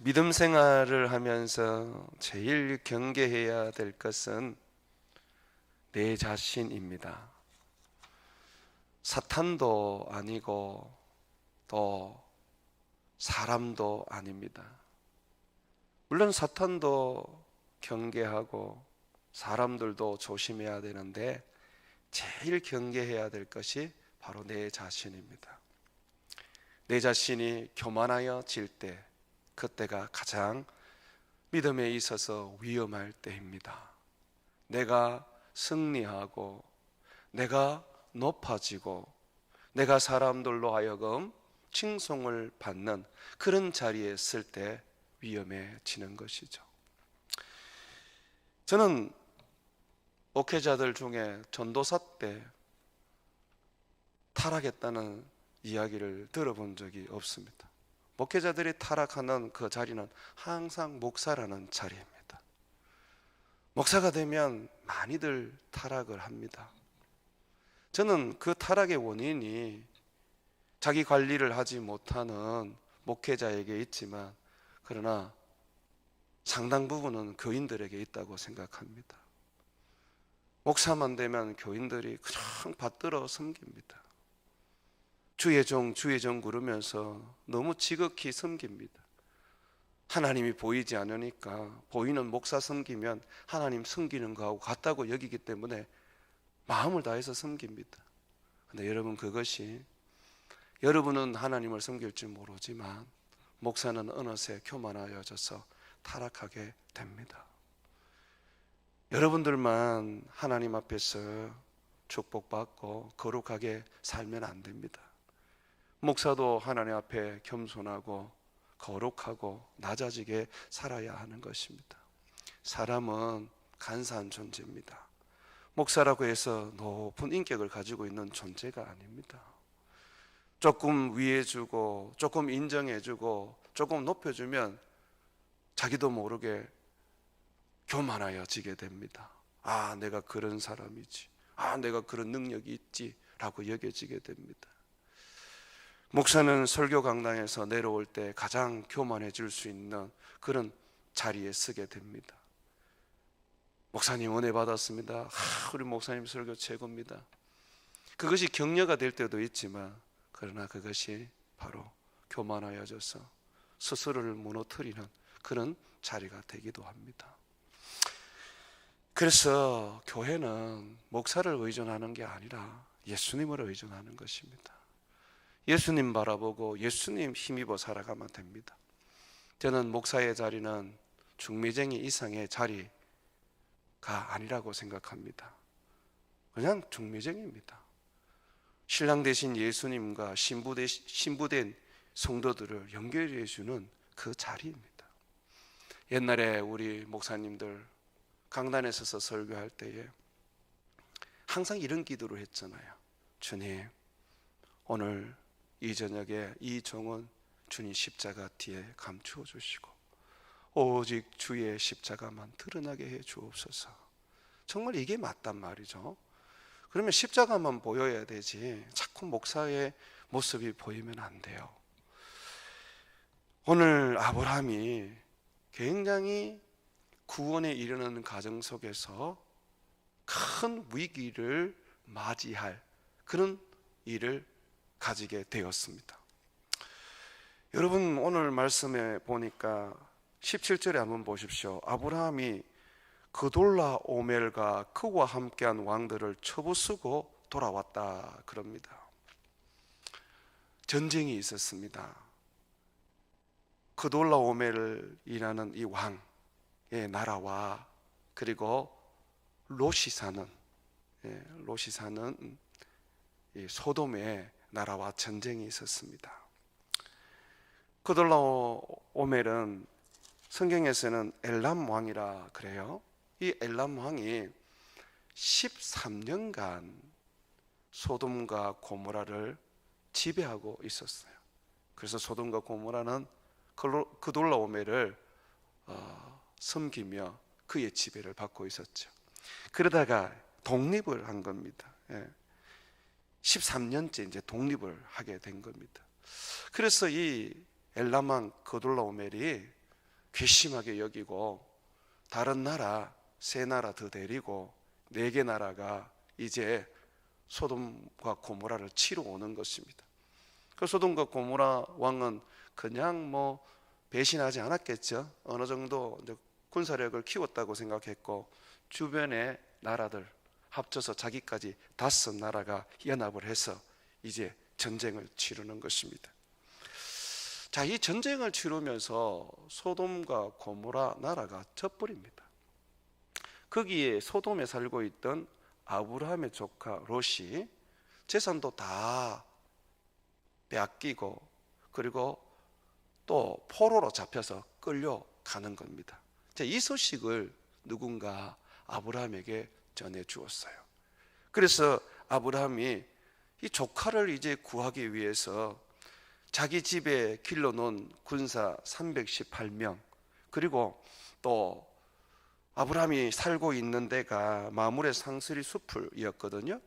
믿음 생활을 하면서 제일 경계해야 될 것은 내 자신입니다. 사탄도 아니고 또 사람도 아닙니다. 물론 사탄도 경계하고 사람들도 조심해야 되는데 제일 경계해야 될 것이 바로 내 자신입니다. 내 자신이 교만하여질 때, 그때가 가장 믿음에 있어서 위험할 때입니다. 내가 승리하고 내가 높아지고 내가 사람들로 하여금 칭송을 받는 그런 자리에 있을 때 위험해지는 것이죠. 저는 목회자들 중에 전도사 때 타락했다는 이야기를 들어본 적이 없습니다. 목회자들이 타락하는 그 자리는 항상 목사라는 자리입니다. 목사가 되면 많이들 타락을 합니다. 저는 그 타락의 원인이 자기 관리를 하지 못하는 목회자에게 있지만, 그러나 상당 부분은 교인들에게 있다고 생각합니다. 목사만 되면 교인들이 그냥 받들어 섬깁니다. 주의 종 그러면서 너무 지극히 섬깁니다. 하나님이 보이지 않으니까 보이는 목사 섬기면 하나님 섬기는 거하고 같다고 여기기 때문에 마음을 다해서 섬깁니다. 그런데 여러분, 그것이 여러분은 하나님을 섬길 줄 모르지만 목사는 어느새 교만하여져서 타락하게 됩니다. 여러분들만 하나님 앞에서 축복받고 거룩하게 살면 안 됩니다. 목사도 하나님 앞에 겸손하고 거룩하고 낮아지게 살아야 하는 것입니다. 사람은 간사한 존재입니다. 목사라고 해서 높은 인격을 가지고 있는 존재가 아닙니다. 조금 위해주고 조금 인정해주고 조금 높여주면 자기도 모르게 교만하여지게 됩니다. 아, 내가 그런 사람이지, 아, 내가 그런 능력이 있지 라고 여겨지게 됩니다. 목사는 설교 강당에서 내려올 때 가장 교만해질 수 있는 그런 자리에 서게 됩니다. 목사님 은혜 받았습니다. 우리 목사님 설교 최고입니다. 그것이 격려가 될 때도 있지만, 그러나 그것이 바로 교만하여져서 스스로를 무너뜨리는 그런 자리가 되기도 합니다. 그래서 교회는 목사를 의존하는 게 아니라 예수님을 의존하는 것입니다. 예수님 바라보고 예수님 힘입어 살아가면 됩니다. 저는 목사의 자리는 중매쟁이 이상의 자리가 아니라고 생각합니다. 그냥 중매쟁이입니다. 신랑 대신 예수님과 신부된 성도들을 연결해 주는 그 자리입니다. 옛날에 우리 목사님들 강단에 서서 설교할 때에 항상 이런 기도를 했잖아요. 주님, 오늘 이 저녁에 이 종은 주님 십자가 뒤에 감추어 주시고 오직 주의 십자가만 드러나게 해 주옵소서. 정말 이게 맞단 말이죠. 그러면 십자가만 보여야 되지 자꾸 목사의 모습이 보이면 안 돼요. 오늘 아브라함이 굉장히 구원에 이르는 과정 속에서 큰 위기를 맞이할 그런 일을 가지게 되었습니다. 여러분, 오늘 말씀에 보니까 17절에 한번 보십시오. 아브라함이 그돌라 오멜과 그와 함께한 왕들을 쳐부수고 돌아왔다 그럽니다. 전쟁이 있었습니다. 그돌라 오멜이라는 이 왕의 나라와 그리고 롯이 사는 이 소돔의 나라와 전쟁이 있었습니다. 그돌라 오멜은 성경에서는 엘람 왕이라 그래요. 이 엘람 왕이 13년간 소돔과 고모라를 지배하고 있었어요. 그래서 소돔과 고모라는 그돌라 오멜을 섬기며 그의 지배를 받고 있었죠. 그러다가 독립을 한 겁니다. 13년째 이제 독립을 하게 된 겁니다. 그래서 이 엘람 왕 그돌라 오멜이 괘씸하게 여기고 다른 나라 세 나라 더 데리고 4개 나라가 이제 소돔과 고모라를 치러 오는 것입니다. 그 소돔과 고모라 왕은 그냥 뭐 배신하지 않았겠죠. 어느 정도 군사력을 키웠다고 생각했고 주변의 나라들 합쳐서 자기까지 5나라가 연합을 해서 이제 전쟁을 치르는 것입니다. 자, 이 전쟁을 치르면서 소돔과 고모라 나라가 져버립니다. 거기에 소돔에 살고 있던 아브라함의 조카 롯이 재산도 다 빼앗기고 그리고 또 포로로 잡혀서 끌려가는 겁니다. 자, 이 소식을 누군가 아브라함에게 전해 주었어요. 그래서 아브라함이 이 조카를 이제 구하기 위해서 자기 집에 길러놓은 군사 318명 그리고 또 아브라함이 살고 있는 데가 마므레 상스리 숲이었거든요.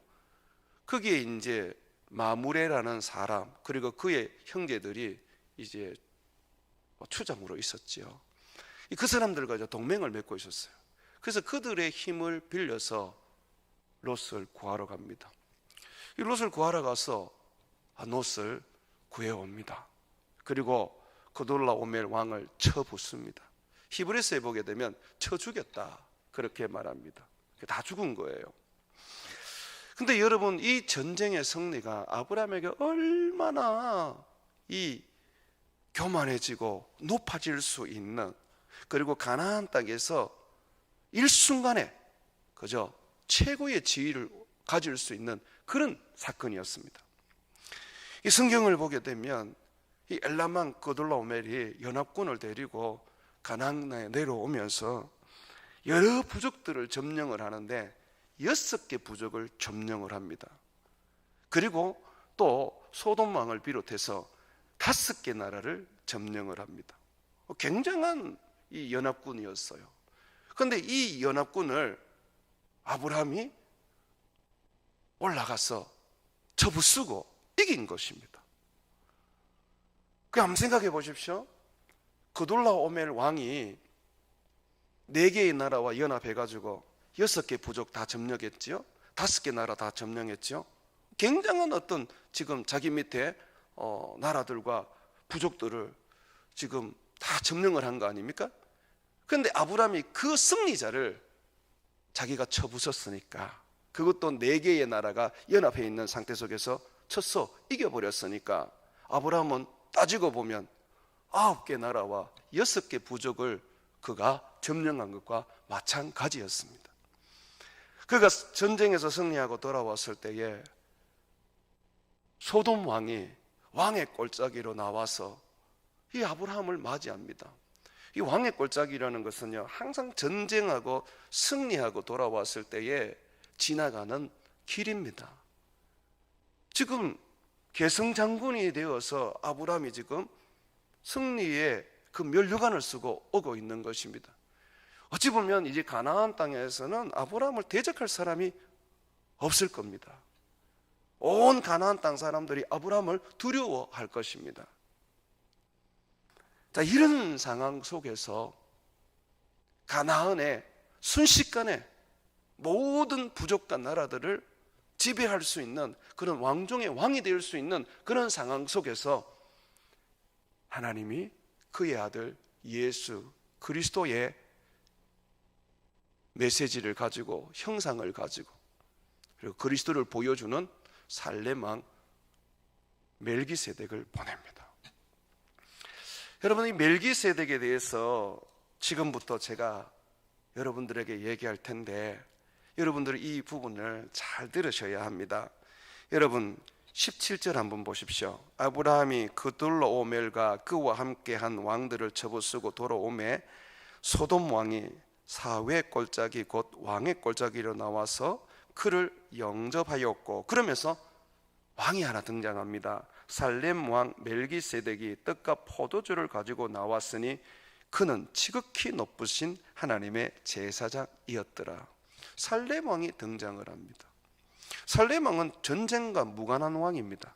거기에 이제 마므레라는 사람 그리고 그의 형제들이 이제 추장으로 있었지요. 그 사람들과 이제 동맹을 맺고 있었어요. 그래서 그들의 힘을 빌려서 롯을 구하러 갑니다. 이 롯을 구하러 가서 롯을 구해옵니다. 그리고 그돌라오멜 왕을 쳐 붙습니다. 히브리서에 보게 되면 쳐 죽였다 그렇게 말합니다. 다 죽은 거예요. 근데 여러분, 이 전쟁의 승리가 아브라함에게 얼마나 이 교만해지고 높아질 수 있는, 그리고 가나안 땅에서 일순간에 그저 최고의 지위를 가질 수 있는 그런 사건이었습니다. 이 성경을 보게 되면 이 엘라만 그돌라오멜이 연합군을 데리고 가나안에 내려오면서 여러 부족들을 점령을 하는데 6개 부족을 점령을 합니다. 그리고 또 소돔 왕을 비롯해서 5개 나라를 점령을 합니다. 굉장한 이 연합군이었어요. 그런데 이 연합군을 아브라함이 올라가서 접어쓰고 이긴 것입니다. 한번 생각해 보십시오. 그돌라오멜 왕이 4개의 나라와 연합해가지고 6개 부족 다 점령했지요. 5개 나라 다 점령했지요. 굉장한 어떤 지금 자기 밑에 나라들과 부족들을 지금 다 점령을 한 거 아닙니까? 그런데 아브라함이 그 승리자를 자기가 쳐부쉈으니까, 그것도 4개의 나라가 연합해 있는 상태 속에서 쳤어 이겨버렸으니까, 아브라함은 따지고 보면 9개 나라와 6개 부족을 그가 점령한 것과 마찬가지였습니다. 그가 전쟁에서 승리하고 돌아왔을 때에 소돔 왕이 왕의 꼴짜기로 나와서 이 아브라함을 맞이합니다. 이 왕의 꼴짜기라는 것은요, 항상 전쟁하고 승리하고 돌아왔을 때에 지나가는 길입니다. 지금 계승장군이 되어서 아브라함이 지금 승리의 그 면류관을 쓰고 오고 있는 것입니다. 어찌 보면 이제 가나안 땅에서는 아브라함을 대적할 사람이 없을 겁니다. 온 가나안 땅 사람들이 아브라함을 두려워할 것입니다. 자, 이런 상황 속에서 가나안의 순식간에 모든 부족과 나라들을 지배할 수 있는 그런 왕중의 왕이 될 수 있는 그런 상황 속에서 하나님이 그의 아들 예수 그리스도의 메시지를 가지고, 형상을 가지고, 그리고 그리스도를 보여주는 살렘 왕 멜기세덱을 보냅니다. 여러분, 이 멜기세덱에 대해서 지금부터 제가 여러분들에게 얘기할 텐데, 여러분들은 이 부분을 잘 들으셔야 합니다. 여러분 17절 한번 보십시오. 아브라함이 그돌라오멜과 그와 함께한 왕들을 접어쓰고 돌아오매 소돔 왕이 사회 꼴짜기 곧 왕의 꼴짜기로 나와서 그를 영접하였고, 그러면서 왕이 하나 등장합니다. 살렘 왕 멜기세덱이 떡과 포도주를 가지고 나왔으니 그는 지극히 높으신 하나님의 제사장이었더라. 살렘 왕이 등장을 합니다. 살렘 왕은 전쟁과 무관한 왕입니다.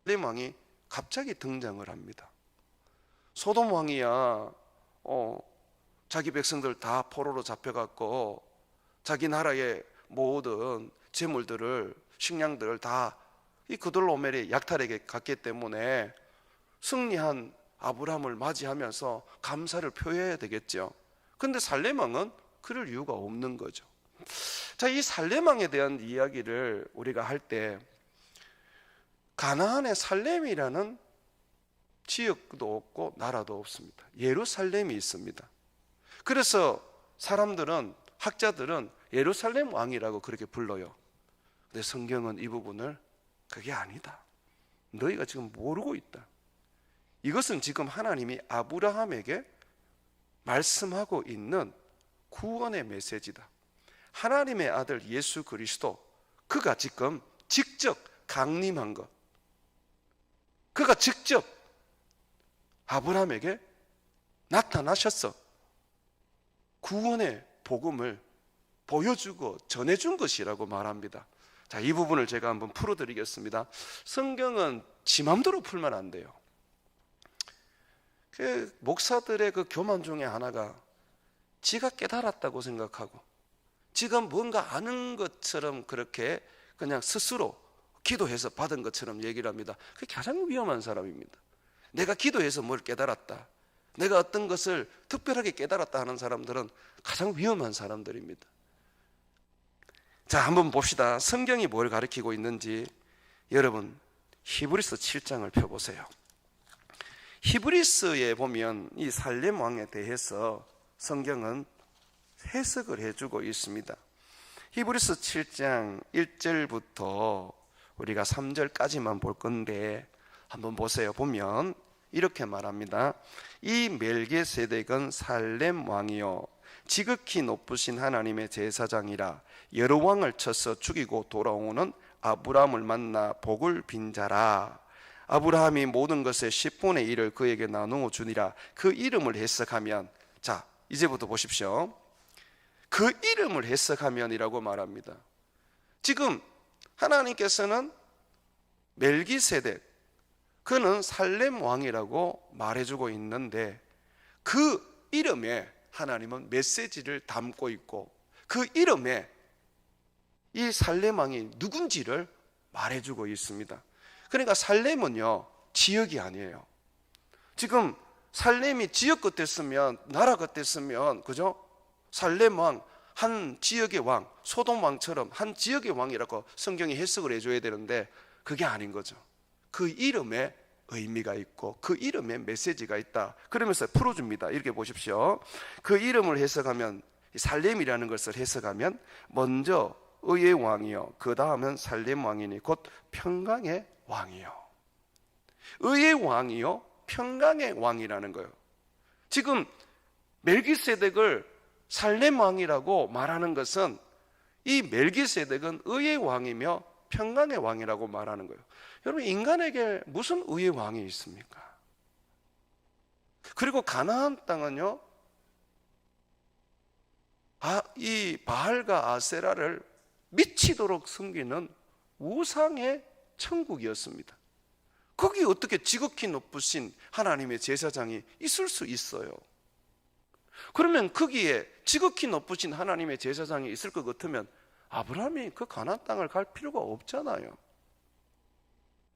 살렘 왕이 갑자기 등장을 합니다. 소돔 왕이야 자기 백성들 다 포로로 잡혀갔고 자기 나라의 모든 재물들을, 식량들을 다 이 그돌로오멜의 약탈에게 갔기 때문에 승리한 아브라함을 맞이하면서 감사를 표해야 되겠죠. 그런데 살렘 왕은 그럴 이유가 없는 거죠. 자, 이 살렘 왕에 대한 이야기를 우리가 할 때 가나안의 살렘이라는 지역도 없고 나라도 없습니다. 예루살렘이 있습니다. 그래서 사람들은, 학자들은 예루살렘 왕이라고 그렇게 불러요. 근데 성경은 이 부분을 그게 아니다, 너희가 지금 모르고 있다, 이것은 지금 하나님이 아브라함에게 말씀하고 있는 구원의 메시지다. 하나님의 아들 예수 그리스도, 그가 지금 직접 강림한 것, 그가 직접 아브라함에게 나타나셔서 구원의 복음을 보여주고 전해준 것이라고 말합니다. 자, 이 부분을 제가 한번 풀어드리겠습니다. 성경은 지 맘대로 풀면 안 돼요. 그 목사들의 그 교만 중에 하나가 지가 깨달았다고 생각하고 지가 뭔가 아는 것처럼 그렇게 그냥 스스로 기도해서 받은 것처럼 얘기를 합니다. 그게 가장 위험한 사람입니다. 내가 기도해서 뭘 깨달았다, 내가 어떤 것을 특별하게 깨달았다 하는 사람들은 가장 위험한 사람들입니다. 자, 한번 봅시다. 성경이 뭘 가르치고 있는지. 여러분, 히브리서 7장을 펴보세요. 히브리서에 보면 이 살렘 왕에 대해서 성경은 해석을 해주고 있습니다. 히브리서 7장 1절부터 우리가 3절까지만 볼 건데 한번 보세요. 보면 이렇게 말합니다. 이 멜기세덱은 살렘 왕이요 지극히 높으신 하나님의 제사장이라 여러 왕을 쳐서 죽이고 돌아오는 아브라함을 만나 복을 빈 자라. 아브라함이 모든 것의 10분의 1을 그에게 나누어 주니라. 그 이름을 해석하면, 자, 이제부터 보십시오. 그 이름을 해석하면이라고 말합니다. 지금 하나님께서는 멜기세덱, 그는 살렘 왕이라고 말해주고 있는데 그 이름에 하나님은 메시지를 담고 있고 그 이름에 이 살렘 왕이 누군지를 말해주고 있습니다. 그러니까 살렘은요 지역이 아니에요. 지금 살렘이 지역 같았으면, 나라 같았으면, 그죠? 살렘 왕, 한 지역의 왕, 소돔 왕처럼 한 지역의 왕이라고 성경이 해석을 해줘야 되는데 그게 아닌 거죠. 그 이름에 의미가 있고 그 이름에 메시지가 있다. 그러면서 풀어줍니다. 이렇게 보십시오. 그 이름을 해석하면, 살렘이라는 것을 해석하면 먼저 의의 왕이요, 그 다음은 살렘 왕이니 곧 평강의 왕이요. 의의 왕이요 평강의 왕이라는 거예요. 지금 멜기세덱을 살렘 왕이라고 말하는 것은 이 멜기세덱은 의의 왕이며 평강의 왕이라고 말하는 거예요. 여러분, 인간에게 무슨 의의 왕이 있습니까? 그리고 가나안 땅은요, 이 바알과 아세라를 미치도록 섬기는 우상의 천국이었습니다. 거기 어떻게 지극히 높으신 하나님의 제사장이 있을 수 있어요? 그러면 거기에 지극히 높으신 하나님의 제사장이 있을 것 같으면 아브라함이 그 가나안 땅을 갈 필요가 없잖아요.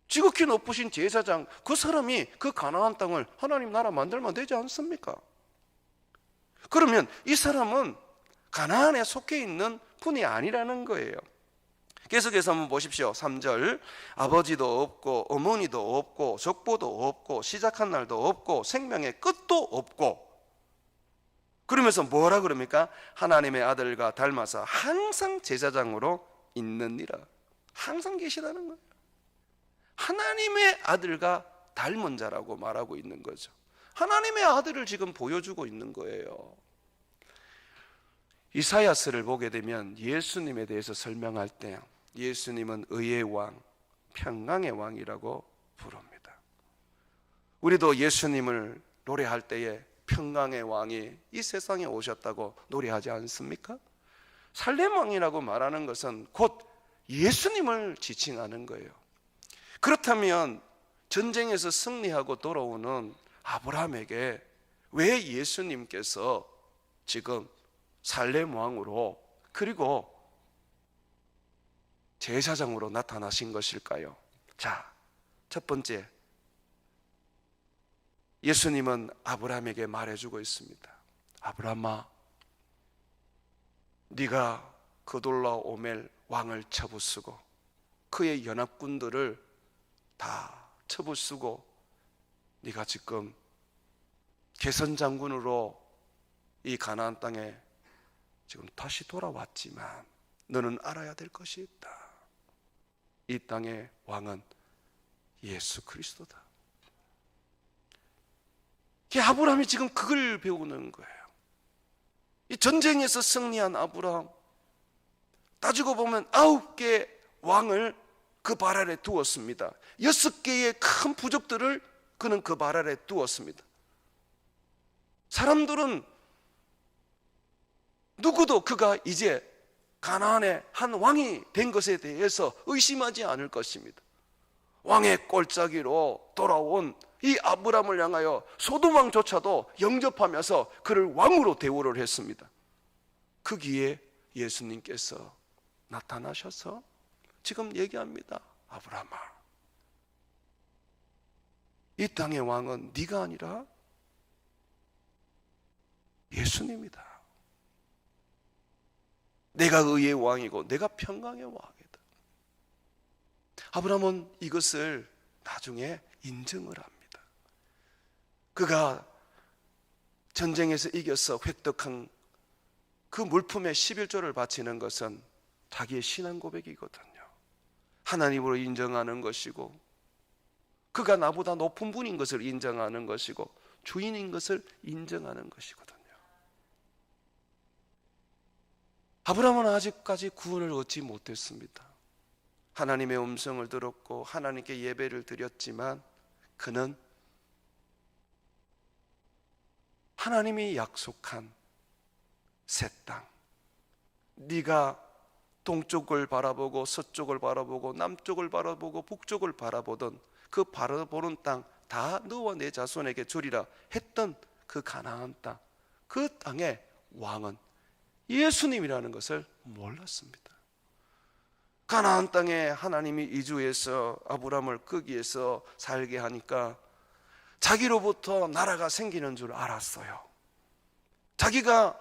지극히 높으신 제사장, 그 사람이 그 가나안 땅을 하나님 나라 만들면 되지 않습니까? 그러면 이 사람은 가나안에 속해 있는 분이 아니라는 거예요. 계속해서 한번 보십시오. 3절. 아버지도 없고 어머니도 없고 족보도 없고 시작한 날도 없고 생명의 끝도 없고, 그러면서 뭐라 그럽니까? 하나님의 아들과 닮아서 항상 제사장으로 있느니라. 항상 계시다는 거예요. 하나님의 아들과 닮은 자라고 말하고 있는 거죠. 하나님의 아들을 지금 보여주고 있는 거예요. 이사야서를 보게 되면 예수님에 대해서 설명할 때 예수님은 의의 왕, 평강의 왕이라고 부릅니다. 우리도 예수님을 노래할 때에 평강의 왕이 이 세상에 오셨다고 노래하지 않습니까? 살렘 왕이라고 말하는 것은 곧 예수님을 지칭하는 거예요. 그렇다면 전쟁에서 승리하고 돌아오는 아브라함에게 왜 예수님께서 지금 살렘 왕으로 그리고 제사장으로 나타나신 것일까요? 자, 첫 번째, 예수님은 아브라함에게 말해주고 있습니다. 아브라함아, 네가 그돌라오멜 왕을 쳐부수고 그의 연합군들을 다 쳐부수고 네가 지금 개선장군으로 이 가나안 땅에 지금 다시 돌아왔지만 너는 알아야 될 것이 있다. 이 땅의 왕은 예수 그리스도다. 아브라함이 지금 그걸 배우는 거예요. 이 전쟁에서 승리한 아브라함, 따지고 보면 9개의 왕을 그 발 아래 두었습니다. 6개의 큰 부족들을 그는 그 발 아래 두었습니다. 사람들은 누구도 그가 이제 가나안의 한 왕이 된 것에 대해서 의심하지 않을 것입니다. 왕의 꼴짜기로 돌아온 이 아브라함을 향하여 소돔 왕조차도 영접하면서 그를 왕으로 대우를 했습니다. 거기에 예수님께서 나타나셔서 지금 얘기합니다. 아브라함아, 이 땅의 왕은 네가 아니라 예수님이다. 내가 의의 왕이고 내가 평강의 왕이다. 아브라함은 이것을 나중에 인정을 합니다. 그가 전쟁에서 이겨서 획득한 그 물품의 11조를 바치는 것은 자기의 신앙 고백이거든요. 하나님으로 인정하는 것이고 그가 나보다 높은 분인 것을 인정하는 것이고 주인인 것을 인정하는 것이거든요. 아브라함은 아직까지 구원을 얻지 못했습니다. 하나님의 음성을 들었고 하나님께 예배를 드렸지만 그는 하나님이 약속한 새 땅, 네가 동쪽을 바라보고 서쪽을 바라보고 남쪽을 바라보고 북쪽을 바라보던 그 바라보는 땅 다 너와 내 자손에게 주리라 했던 그 가나안 땅, 그 땅의 왕은 예수님이라는 것을 몰랐습니다. 가나안 땅에 하나님이 이주해서 아브라함을 거기에서 살게 하니까 자기로부터 나라가 생기는 줄 알았어요. 자기가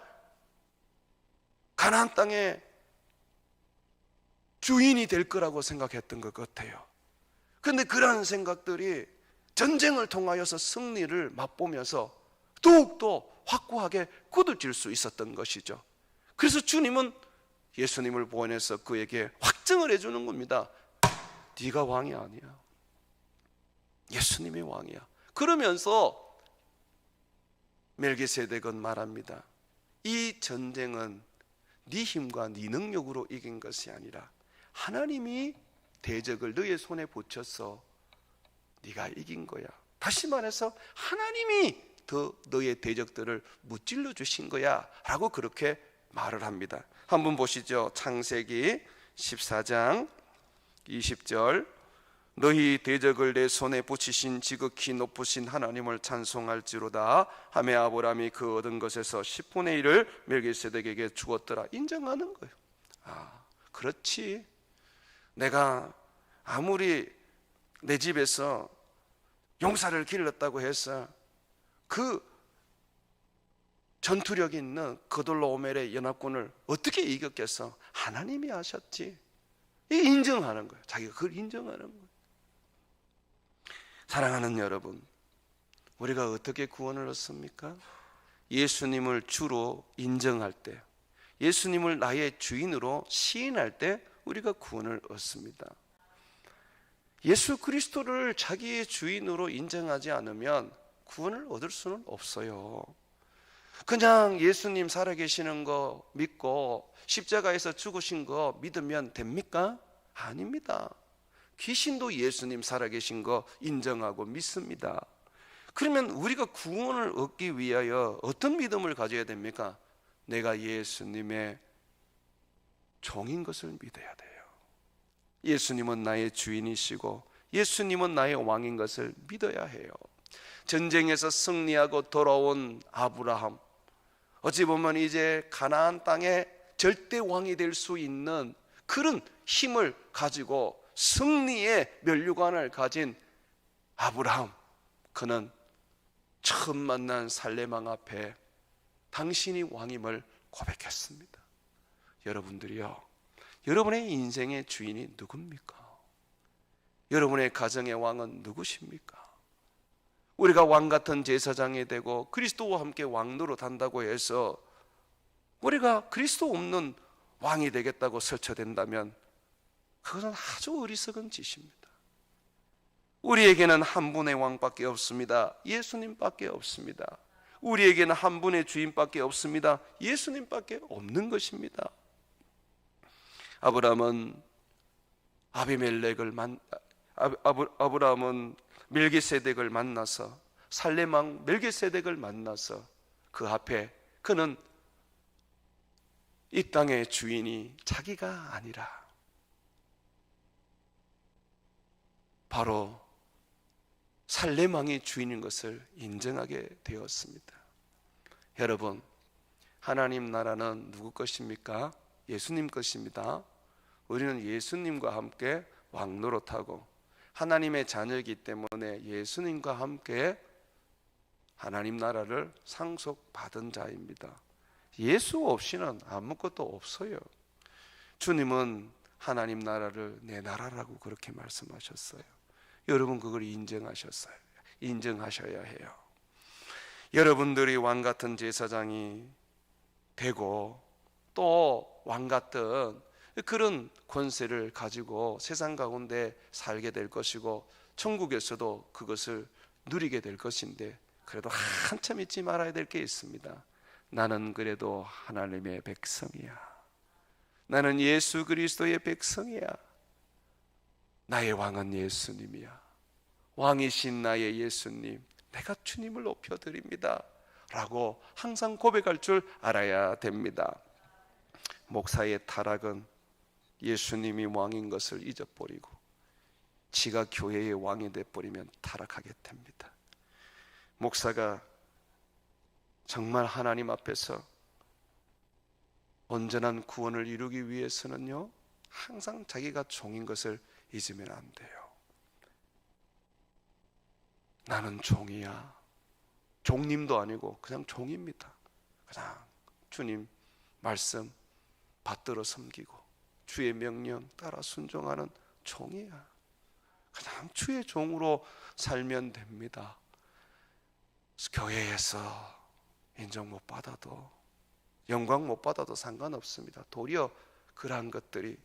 가나안 땅에 주인이 될 거라고 생각했던 것 같아요. 그런데 그러한 생각들이 전쟁을 통하여서 승리를 맛보면서 더욱더 확고하게 굳어질 수 있었던 것이죠. 그래서 주님은 예수님을 보내서 그에게 확증을 해주는 겁니다. 네가 왕이 아니야. 예수님이 왕이야. 그러면서 멜기세덱은 말합니다. 이 전쟁은 네 힘과 네 능력으로 이긴 것이 아니라 하나님이 대적을 너의 손에 붙여서 네가 이긴 거야. 다시 말해서 하나님이 더 너의 대적들을 무찔러 주신 거야 라고 그렇게 말을 합니다. 한번 보시죠. 창세기 14장 20절, 너희 대적을 내 손에 붙이신 지극히 높으신 하나님을 찬송할지로다 하매 아브라함이 그 얻은 것에서 10분의 1을 멜기세덱에게 주었더라. 인정하는 거예요. 아, 그렇지. 내가 아무리 내 집에서 용사를 길렀다고 해서 그 전투력 있는 그돌라오멜의 연합군을 어떻게 이겼겠어? 하나님이 하셨지. 이게 인정하는 거예요. 자기가 그걸 인정하는 거예요. 사랑하는 여러분, 우리가 어떻게 구원을 얻습니까? 예수님을 주로 인정할 때, 예수님을 나의 주인으로 시인할 때 우리가 구원을 얻습니다. 예수 그리스도를 자기의 주인으로 인정하지 않으면 구원을 얻을 수는 없어요. 그냥 예수님 살아계시는 거 믿고 십자가에서 죽으신 거 믿으면 됩니까? 아닙니다. 귀신도 예수님 살아계신 거 인정하고 믿습니다. 그러면 우리가 구원을 얻기 위하여 어떤 믿음을 가져야 됩니까? 내가 예수님의 종인 것을 믿어야 돼요. 예수님은 나의 주인이시고 예수님은 나의 왕인 것을 믿어야 해요. 전쟁에서 승리하고 돌아온 아브라함, 어찌 보면 이제 가나안 땅에 절대 왕이 될 수 있는 그런 힘을 가지고 승리의 면류관을 가진 아브라함, 그는 처음 만난 살레망 앞에 당신이 왕임을 고백했습니다. 여러분들이요, 여러분의 인생의 주인이 누굽니까? 여러분의 가정의 왕은 누구십니까? 우리가 왕 같은 제사장이 되고 그리스도와 함께 왕노릇 한다고 해서 우리가 그리스도 없는 왕이 되겠다고 설쳐된다면 그것은 아주 어리석은 짓입니다. 우리에게는 한 분의 왕밖에 없습니다. 예수님밖에 없습니다. 우리에게는 한 분의 주인밖에 없습니다. 예수님밖에 없는 것입니다. 아브라함은 아브라함은 멜기세덱을 만나서, 살레망 멜기세덱을 만나서 그 앞에 그는 이 땅의 주인이 자기가 아니라 바로 살레망이 주인인 것을 인정하게 되었습니다. 여러분, 하나님 나라는 누구 것입니까? 예수님 것입니다. 우리는 예수님과 함께 왕노릇하고 하나님의 자녀이기 때문에 예수님과 함께 하나님 나라를 상속받은 자입니다. 예수 없이는 아무것도 없어요. 주님은 하나님 나라를 내 나라라고 그렇게 말씀하셨어요. 여러분 그걸 인정하셨어요. 인정하셔야 해요. 여러분들이 왕 같은 제사장이 되고 또 왕 같은 그런 권세를 가지고 세상 가운데 살게 될 것이고 천국에서도 그것을 누리게 될 것인데, 그래도 한참 잊지 말아야 될 게 있습니다. 나는 그래도 하나님의 백성이야. 나는 예수 그리스도의 백성이야. 나의 왕은 예수님이야. 왕이신 나의 예수님, 내가 주님을 높여드립니다 라고 항상 고백할 줄 알아야 됩니다. 목사의 타락은 예수님이 왕인 것을 잊어버리고 지가 교회의 왕이 돼버리면 타락하게 됩니다. 목사가 정말 하나님 앞에서 온전한 구원을 이루기 위해서는요, 항상 자기가 종인 것을 잊으면 안 돼요. 나는 종이야. 종님도 아니고 그냥 종입니다. 그냥 주님 말씀 받들어 섬기고 주의 명령 따라 순종하는 종이야. 그냥 주의 종으로 살면 됩니다. 교회에서 인정 못 받아도, 영광 못 받아도 상관없습니다. 도리어 그러한 것들이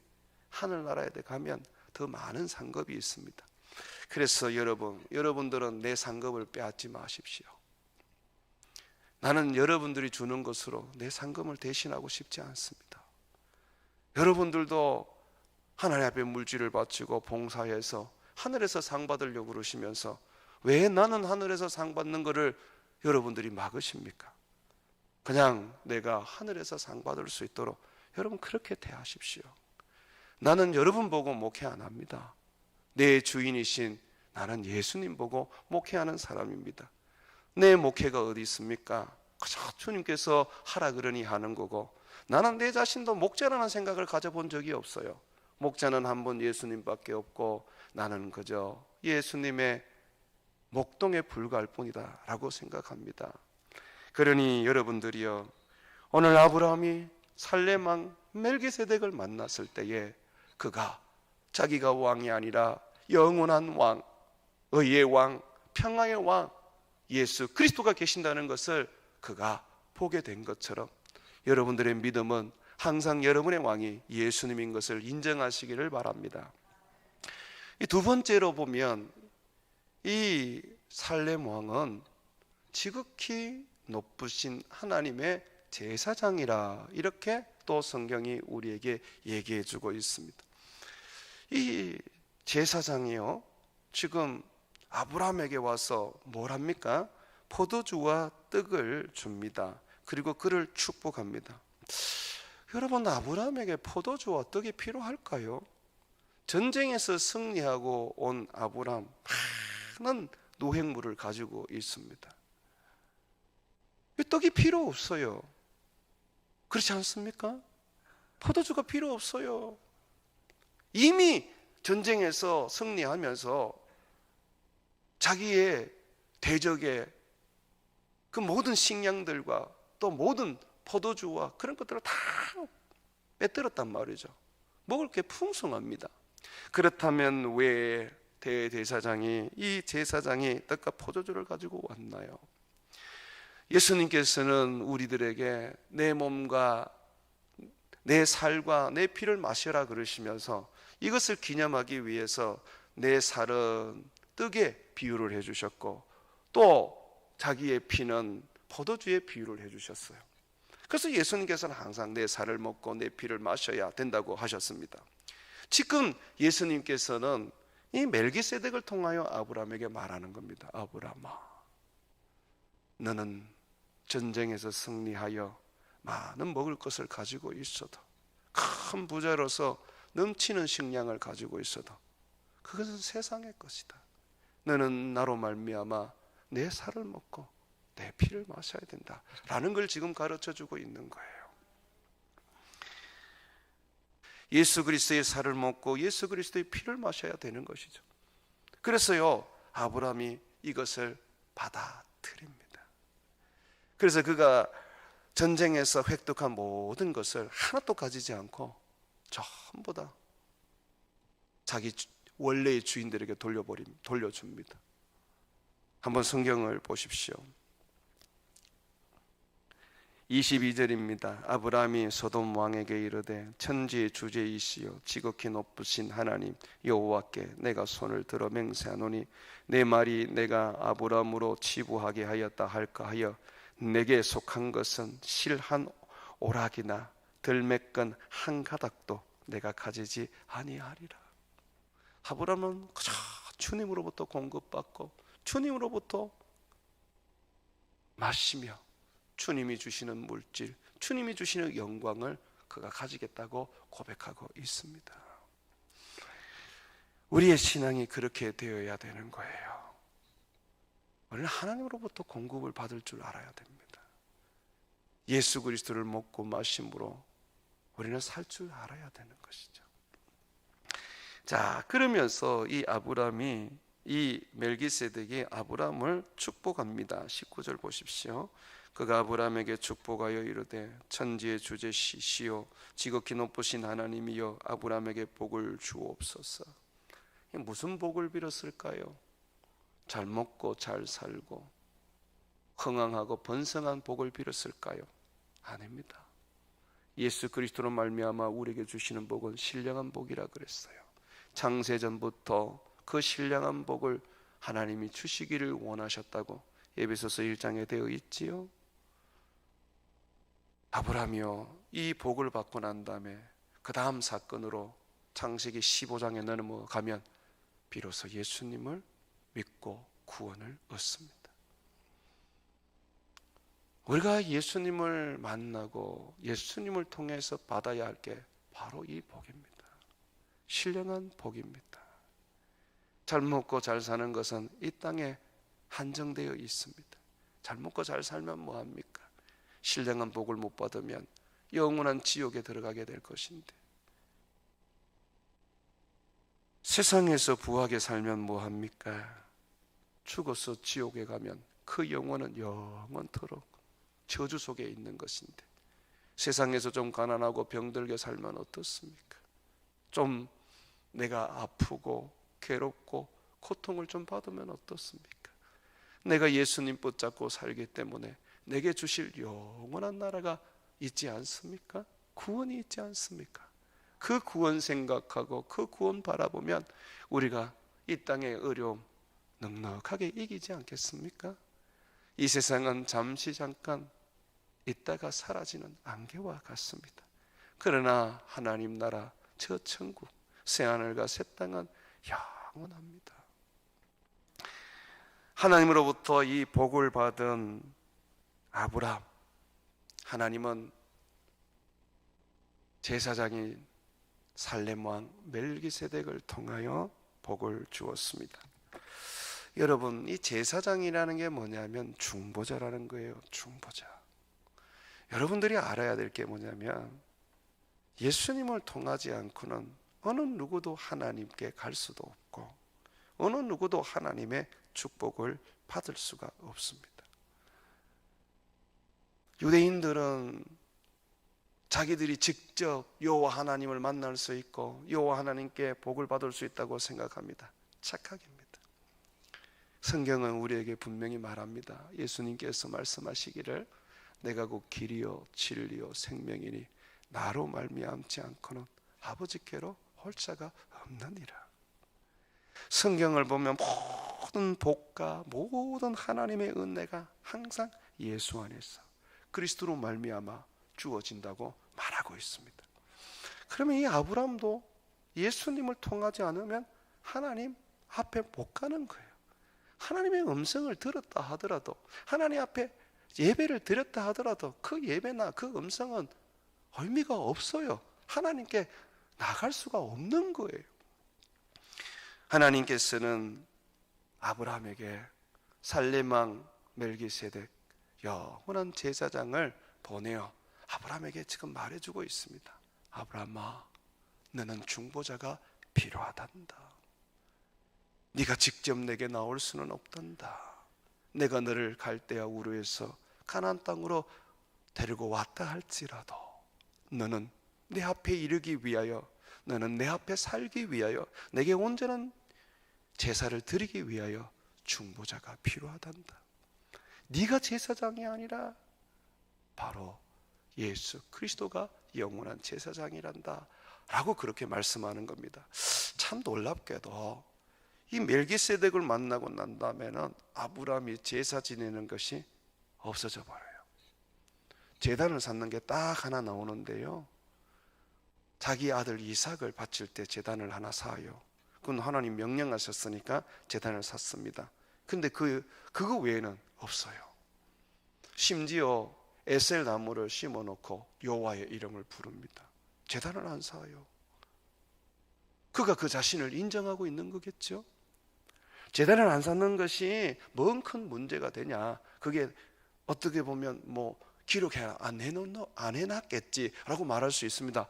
하늘나라에 가면 더 많은 상급이 있습니다. 그래서 여러분들은 내 상급을 빼앗지 마십시오. 나는 여러분들이 주는 것으로 내 상급을 대신하고 싶지 않습니다. 여러분들도 하나님 앞에 물질을 바치고 봉사해서 하늘에서 상 받으려고 그러시면서 왜 나는 하늘에서 상 받는 것을 여러분들이 막으십니까? 그냥 내가 하늘에서 상 받을 수 있도록 여러분 그렇게 대하십시오. 나는 여러분 보고 목회 안 합니다. 내 주인이신 나는 예수님 보고 목회하는 사람입니다. 내 목회가 어디 있습니까? 그저 주님께서 하라 그러니 하는 거고, 나는 내 자신도 목자라는 생각을 가져본 적이 없어요. 목자는 한 분 예수님밖에 없고 나는 그저 예수님의 목동에 불과할 뿐이다 라고 생각합니다. 그러니 여러분들이요, 오늘 아브라함이 살레망 멜기세덱을 만났을 때에 그가 자기가 왕이 아니라 영원한 왕, 의의 왕, 평화의 왕 예수 그리스도가 계신다는 것을 그가 보게 된 것처럼 여러분들의 믿음은 항상 여러분의 왕이 예수님인 것을 인정하시기를 바랍니다. 이 두 번째로 보면 이 살렘 왕은 지극히 높으신 하나님의 제사장이라, 이렇게 또 성경이 우리에게 얘기해 주고 있습니다. 이 제사장이요, 지금 아브라함에게 와서 뭘 합니까? 포도주와 떡을 줍니다. 그리고 그를 축복합니다. 여러분, 아브라함에게 포도주와 떡이 필요할까요? 전쟁에서 승리하고 온 아브라함, 많은 노획물을 가지고 있습니다. 떡이 필요 없어요. 그렇지 않습니까? 포도주가 필요 없어요. 이미 전쟁에서 승리하면서 자기의 대적의 그 모든 식량들과 또 모든 포도주와 그런 것들을 다 빼들었단 말이죠. 먹을 게 풍성합니다. 그렇다면 왜 대제사장이 이 제사장이 떡과 포도주를 가지고 왔나요? 예수님께서는 우리들에게 내 몸과 내 살과 내 피를 마셔라 그러시면서 이것을 기념하기 위해서 내 살은 떡에 비유를 해주셨고 또 자기의 피는 포도주에 비유를 해주셨어요. 그래서 예수님께서는 항상 내 살을 먹고 내 피를 마셔야 된다고 하셨습니다. 지금 예수님께서는 이 멜기세덱을 통하여 아브라함에게 말하는 겁니다. 아브라함아, 너는 전쟁에서 승리하여 많은 먹을 것을 가지고 있어도, 큰 부자로서 넘치는 식량을 가지고 있어도 그것은 세상의 것이다. 너는 나로 말미암아 내 살을 먹고 내 피를 마셔야 된다 라는 걸 지금 가르쳐주고 있는 거예요. 예수 그리스도의 살을 먹고 예수 그리스도의 피를 마셔야 되는 것이죠. 그래서요, 아브라함이 이것을 받아들입니다. 그래서 그가 전쟁에서 획득한 모든 것을 하나도 가지지 않고 전부 다 자기 원래의 주인들에게 돌려줍니다. 한번 성경을 보십시오. 22절입니다. 아브라함이 소돔 왕에게 이르되 천지의 주제이시여 지극히 높으신 하나님 여호와께 내가 손을 들어 맹세하노니 내 말이 내가 아브라함으로 치부하게 하였다 할까 하여 내게 속한 것은 실 한 오락이나 들매끈 한 가닥도 내가 가지지 아니하리라. 아브라함은 그저 주님으로부터 공급받고 주님으로부터 마시며 주님이 주시는 물질, 주님이 주시는 영광을 그가 가지겠다고 고백하고 있습니다. 우리의 신앙이 그렇게 되어야 되는 거예요. 우리는 하나님으로부터 공급을 받을 줄 알아야 됩니다. 예수 그리스도를 먹고 마심으로 우리는 살 줄 알아야 되는 것이죠. 자, 그러면서 이 아브라함이, 이 멜기세덱이 아브라함을 축복합니다. 19절 보십시오. 그가 아브라함에게 축복하여 이르되 천지의 주제시시오 지극히 높으신 하나님이여 아브라함에게 복을 주옵소서. 무슨 복을 빌었을까요? 잘 먹고 잘 살고 흥왕하고 번성한 복을 빌었을까요? 아닙니다. 예수 그리스도로 말미암아 우리에게 주시는 복은 신령한 복이라 그랬어요. 창세전부터 그 신령한 복을 하나님이 주시기를 원하셨다고 에베소서 1장에 되어 있지요. 아브라함이요, 이 복을 받고 난 다음에 그 다음 사건으로 창세기 15장에 넘어가면 비로소 예수님을 믿고 구원을 얻습니다. 우리가 예수님을 만나고 예수님을 통해서 받아야 할 게 바로 이 복입니다. 신령한 복입니다. 잘 먹고 잘 사는 것은 이 땅에 한정되어 있습니다. 잘 먹고 잘 살면 뭐합니까? 신령한 복을 못 받으면 영원한 지옥에 들어가게 될 것인데, 세상에서 부하게 살면 뭐합니까? 죽어서 지옥에 가면 그 영혼은 영원토록 저주 속에 있는 것인데, 세상에서 좀 가난하고 병들게 살면 어떻습니까? 좀 내가 아프고 괴롭고 고통을 좀 받으면 어떻습니까? 내가 예수님 붙잡고 살기 때문에 내게 주실 영원한 나라가 있지 않습니까? 구원이 있지 않습니까? 그 구원 생각하고 그 구원 바라보면 우리가 이 땅의 어려움 넉넉하게 이기지 않겠습니까? 이 세상은 잠시 잠깐 있다가 사라지는 안개와 같습니다. 그러나 하나님 나라 저 천국 새하늘과 새 땅은 영원합니다. 하나님으로부터 이 복을 받은 아브라함, 하나님은 제사장인 살렘 왕 멜기세덱을 통하여 복을 주었습니다. 여러분, 이 제사장이라는 게 뭐냐면 중보자라는 거예요. 중보자. 여러분들이 알아야 될 게 뭐냐면 예수님을 통하지 않고는 어느 누구도 하나님께 갈 수도 없고 어느 누구도 하나님의 축복을 받을 수가 없습니다. 유대인들은 자기들이 직접 여호와 하나님을 만날 수 있고 여호와 하나님께 복을 받을 수 있다고 생각합니다. 착각입니다. 성경은 우리에게 분명히 말합니다. 예수님께서 말씀하시기를 내가 곧 길이요 진리요 생명이니 나로 말미암지 않고는 아버지께로 올 자가 없느니라. 성경을 보면 모든 복과 모든 하나님의 은혜가 항상 예수 안에서 그리스도로 말미암아 주어진다고 말하고 있습니다. 그러면 이 아브라함도 예수님을 통하지 않으면 하나님 앞에 못 가는 거예요. 하나님의 음성을 들었다 하더라도 하나님 앞에 예배를 드렸다 하더라도 그 예배나 그 음성은 의미가 없어요. 하나님께 나갈 수가 없는 거예요. 하나님께서는 아브라함에게 살렘왕 멜기세덱 영원한 제사장을 보내어 아브라함에게 지금 말해주고 있습니다. 아브라함아, 너는 중보자가 필요하단다. 네가 직접 내게 나올 수는 없단다. 내가 너를 갈대아 우르에서 가나안 땅으로 데리고 왔다 할지라도 너는 내 앞에 이르기 위하여, 너는 내 앞에 살기 위하여, 내게 온전한 제사를 드리기 위하여 중보자가 필요하단다. 네가 제사장이 아니라 바로 예수 그리스도가 영원한 제사장이란다 라고 그렇게 말씀하는 겁니다. 참 놀랍게도 이 멜기세덱을 만나고 난 다음에는 아브라함이 제사 지내는 것이 없어져 버려요. 제단을 쌓는 게 딱 하나 나오는데요, 자기 아들 이삭을 바칠 때 제단을 하나 쌓아요. 그건 하나님 명령하셨으니까 제단을 샀습니다. 근데 그거 외에는 없어요. 심지어 에셀 나무를 심어놓고 여호와의 이름을 부릅니다. 제단을 안 쌓아요. 그가 그 자신을 인정하고 있는 거겠죠. 제단을 안 쌓는 것이 뭔 큰 문제가 되냐, 그게 어떻게 보면 기록해 안 해놨겠지라고 말할 수 있습니다.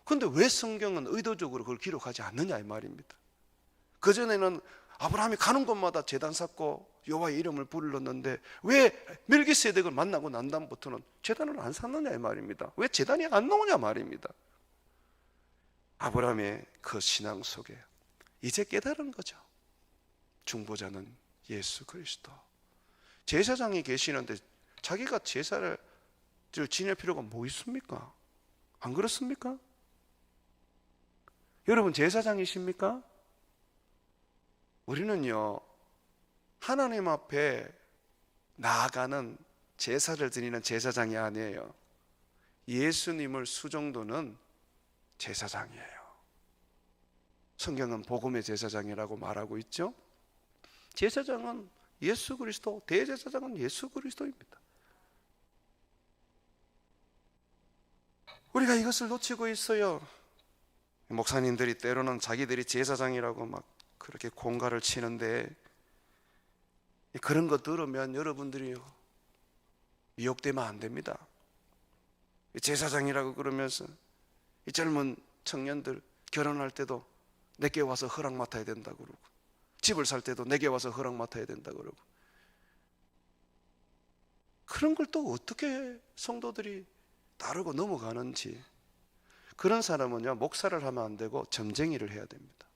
그런데 왜 성경은 의도적으로 그걸 기록하지 않느냐 이 말입니다. 그전에는 아브라함이 가는 곳마다 제단 쌓고 여호와의 이름을 불렀는데 왜 멜기세덱을 만나고 난 다음부터는 제단을 안 쌓느냐 이 말입니다. 왜 제단이 안 나오냐 말입니다. 아브라함의 그 신앙 속에 이제 깨달은 거죠. 중보자는 예수 그리스도. 제사장이 계시는데 자기가 제사를 지낼 필요가 뭐 있습니까? 안 그렇습니까? 여러분 제사장이십니까? 우리는요, 하나님 앞에 나아가는 제사를 드리는 제사장이 아니에요. 예수님을 수종도는 제사장이에요. 성경은 복음의 제사장이라고 말하고 있죠. 제사장은 예수 그리스도, 대제사장은 예수 그리스도입니다. 우리가 이것을 놓치고 있어요. 목사님들이 때로는 자기들이 제사장이라고 막 그렇게 공가를 치는데, 그런 거 들으면 여러분들이 미혹되면 안 됩니다. 제사장이라고 그러면서 이 젊은 청년들 결혼할 때도 내게 와서 허락 맡아야 된다고 그러고, 집을 살 때도 내게 와서 허락 맡아야 된다고 그러고, 그런 걸 또 어떻게 성도들이 따르고 넘어가는지. 그런 사람은요, 목사를 하면 안 되고 점쟁이를 해야 됩니다.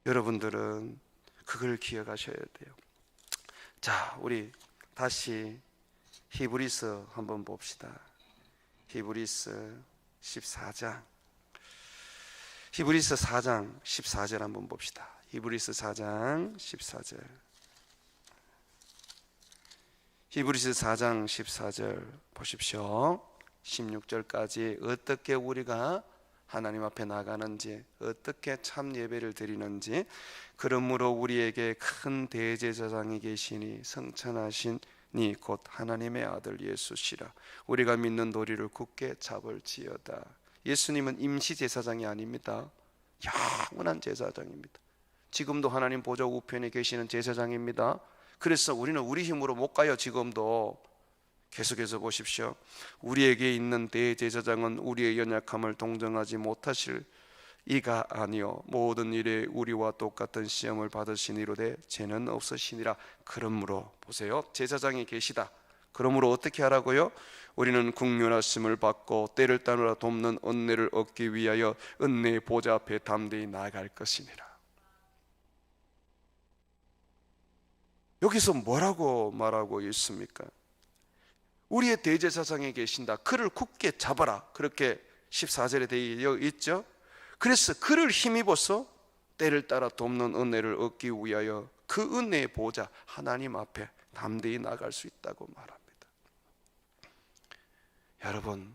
여러분들은 그걸 기억하셔야 돼요. 자, 우리 다시 히브리서 한번 봅시다. 히브리서 14장. 히브리서 4장 14절 한번 봅시다. 히브리서 4장 14절. 히브리서 4장 14절 보십시오. 16절까지 어떻게 우리가 하나님 앞에 나가는지, 어떻게 참 예배를 드리는지. 그러므로 우리에게 큰 대제사장이 계시니 성천하신 니 곧 하나님의 아들 예수시라. 우리가 믿는 도리를 굳게 잡을지어다. 예수님은 임시 제사장이 아닙니다. 영원한 제사장입니다. 지금도 하나님 보좌 우편에 계시는 제사장입니다. 그래서 우리는 우리 힘으로 못 가요. 지금도. 계속해서 보십시오. 우리에게 있는 대제사장은 우리의 연약함을 동정하지 못하실 이가 아니요 모든 일에 우리와 똑같은 시험을 받으시니로되 죄는 없으시니라. 그러므로 보세요, 제사장이 계시다. 그러므로 어떻게 하라고요? 우리는 국률하심을 받고 때를 따라 돕는 은혜를 얻기 위하여 은혜의 보좌 앞에 담대히 나아갈 것이니라. 여기서 뭐라고 말하고 있습니까? 우리의 대제사장이 계신다. 그를 굳게 잡아라. 그렇게 14절에 되어 있죠. 그래서 그를 힘입어서 때를 따라 돕는 은혜를 얻기 위하여 그 은혜의 보좌 하나님 앞에 담대히 나갈 수 있다고 말합니다. 여러분,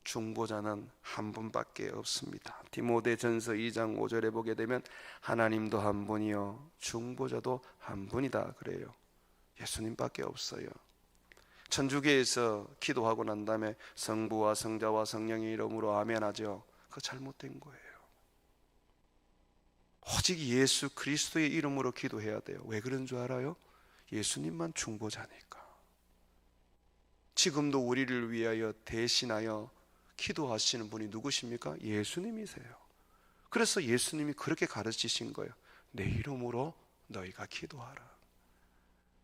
중보자는 한 분밖에 없습니다. 디모데전서 2장 5절에 보게 되면 하나님도 한 분이요 중보자도 한 분이다 그래요. 예수님밖에 없어요. 천주교에서 기도하고 난 다음에 성부와 성자와 성령의 이름으로 아멘 하죠. 그거 잘못된 거예요. 오직 예수 그리스도의 이름으로 기도해야 돼요. 왜 그런 줄 알아요? 예수님만 중보자니까. 지금도 우리를 위하여 대신하여 기도하시는 분이 누구십니까? 예수님이세요. 그래서 예수님이 그렇게 가르치신 거예요. 내 이름으로 너희가 기도하라.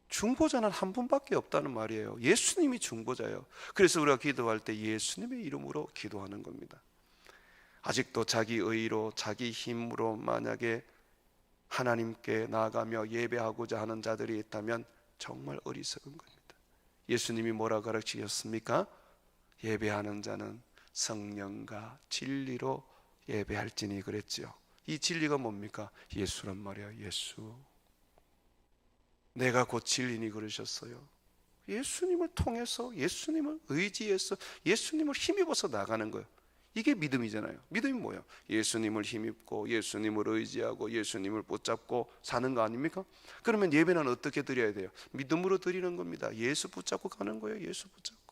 중보자는 한 분밖에 없다는 말이에요. 예수님이 중보자예요. 그래서 우리가 기도할 때 예수님의 이름으로 기도하는 겁니다. 아직도 자기 의로 자기 힘으로 만약에 하나님께 나아가며 예배하고자 하는 자들이 있다면 정말 어리석은 겁니다. 예수님이 뭐라 가르치셨습니까? 예배하는 자는 성령과 진리로 예배할지니 그랬죠. 이 진리가 뭡니까? 예수란 말이야. 예수. 내가 곧 진리니 그러셨어요. 예수님을 통해서, 예수님을 의지해서, 예수님을 힘입어서 나가는 거예요. 이게 믿음이잖아요. 믿음이 뭐예요? 예수님을 힘입고 예수님을 의지하고 예수님을 붙잡고 사는 거 아닙니까? 그러면 예배는 어떻게 드려야 돼요? 믿음으로 드리는 겁니다. 예수 붙잡고 가는 거예요. 예수 붙잡고.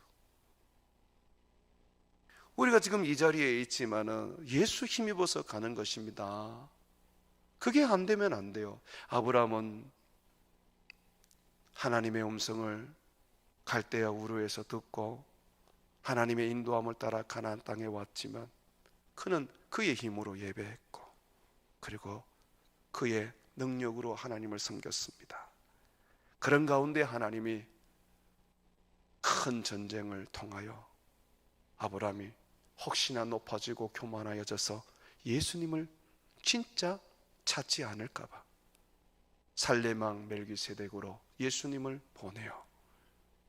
우리가 지금 이 자리에 있지만은 예수 힘입어서 가는 것입니다. 그게 안 되면 안 돼요. 아브라함은 하나님의 음성을 갈대아 우르에서 듣고 하나님의 인도함을 따라 가나안 땅에 왔지만 그는 그의 힘으로 예배했고 그리고 그의 능력으로 하나님을 섬겼습니다. 그런 가운데 하나님이 큰 전쟁을 통하여 아브라함이 혹시나 높아지고 교만하여져서 예수님을 진짜 찾지 않을까 봐 살레망 멜기세덱으로 예수님을 보내어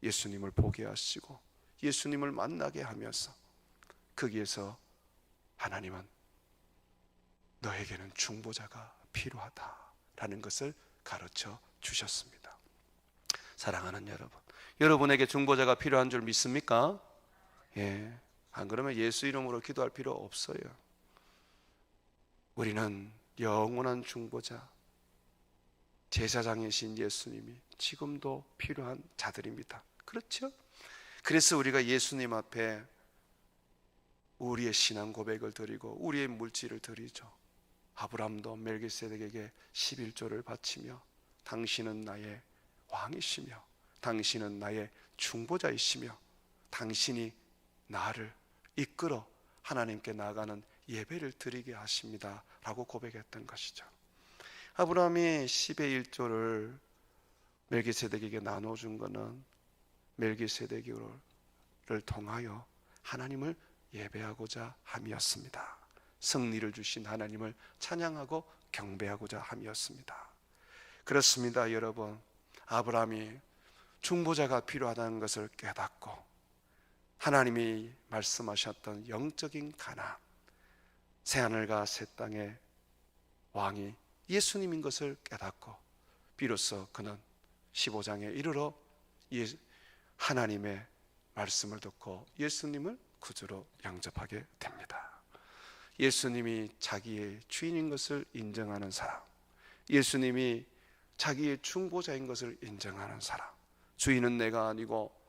예수님을 보게 하시고 예수님을 만나게 하면서 거기에서 하나님은 너에게는 중보자가 필요하다라는 것을 가르쳐 주셨습니다. 사랑하는 여러분, 여러분에게 중보자가 필요한 줄 믿습니까? 예. 안 그러면 예수 이름으로 기도할 필요 없어요. 우리는 영원한 중보자 제사장이신 예수님이 지금도 필요한 자들입니다. 그렇죠? 그래서 우리가 예수님 앞에 우리의 신앙 고백을 드리고 우리의 물질을 드리죠. 아브라함도 멜기세덱에게 11조를 바치며 당신은 나의 왕이시며 당신은 나의 중보자이시며 당신이 나를 이끌어 하나님께 나아가는 예배를 드리게 하십니다 라고 고백했던 것이죠. 아브라함이 10의 1조를 멜기세덱에게 나눠준 것은 멜기세덱을 통하여 하나님을 예배하고자 함이었습니다. 승리를 주신 하나님을 찬양하고 경배하고자 함이었습니다. 그렇습니다. 여러분, 아브라함이 중보자가 필요하다는 것을 깨닫고 하나님이 말씀하셨던 영적인 가나안, 새하늘과 새 땅의 왕이 예수님인 것을 깨닫고 비로소 그는 15장에 이르러 하나님의 말씀을 듣고 예수님을 구주로 영접하게 됩니다. 예수님이 자기의 주인인 것을 인정하는 사람, 예수님이 자기의 중보자인 것을 인정하는 사람, 주인은 내가 아니고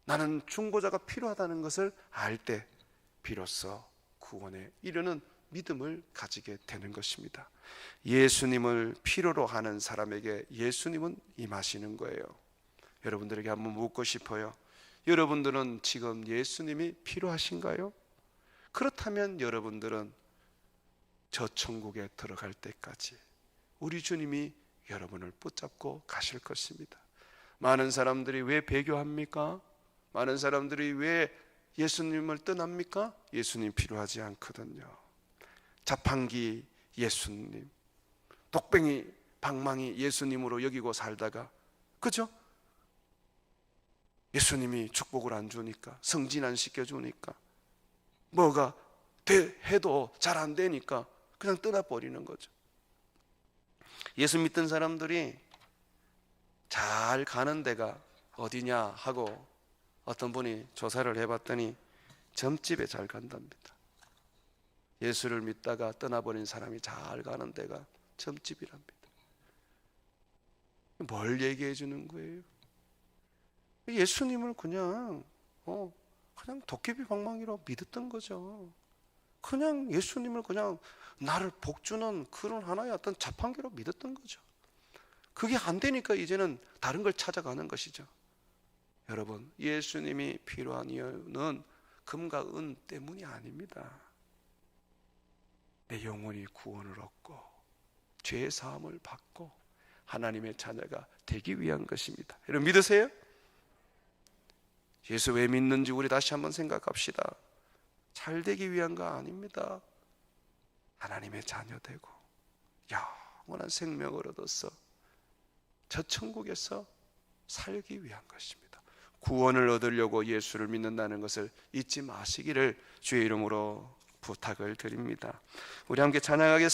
나는 중보자가 필요하다는 것을 알 때 비로소 구원에 이르는 믿음을 가지게 되는 것입니다. 예수님을 필요로 하는 사람에게 예수님은 임하시는 거예요. 여러분들에게 한번 묻고 싶어요. 여러분들은 지금 예수님이 필요하신가요? 그렇다면 여러분들은 저 천국에 들어갈 때까지 우리 주님이 여러분을 붙잡고 가실 것입니다. 많은 사람들이 왜 배교합니까? 많은 사람들이 왜 예수님을 떠납니까? 예수님 필요하지 않거든요. 자판기 예수님, 독뱅이 방망이 예수님으로 여기고 살다가, 그죠? 예수님이 축복을 안 주니까, 성진 안 시켜주니까, 뭐가 해도 잘 안 되니까 그냥 떠나버리는 거죠. 예수 믿던 사람들이 잘 가는 데가 어디냐 하고 어떤 분이 조사를 해봤더니 점집에 잘 간답니다. 예수를 믿다가 떠나버린 사람이 잘 가는 데가 점집이랍니다. 뭘 얘기해 주는 거예요? 예수님을 그냥 도깨비 방망이로 믿었던 거죠. 그냥 예수님을 그냥 나를 복주는 그런 하나의 어떤 자판기로 믿었던 거죠. 그게 안 되니까 이제는 다른 걸 찾아가는 것이죠. 여러분, 예수님이 필요한 이유는 금과 은 때문이 아닙니다. 내 영혼이 구원을 얻고 죄의 사함을 받고 하나님의 자녀가 되기 위한 것입니다. 여러분 믿으세요? 예수 왜 믿는지 우리 다시 한번 생각합시다. 잘 되기 위한 거 아닙니다. 하나님의 자녀 되고 영원한 생명을 얻어서 저 천국에서 살기 위한 것입니다. 구원을 얻으려고 예수를 믿는다는 것을 잊지 마시기를 주의 이름으로 부탁을 드립니다. 우리 함께 찬양하겠습니다.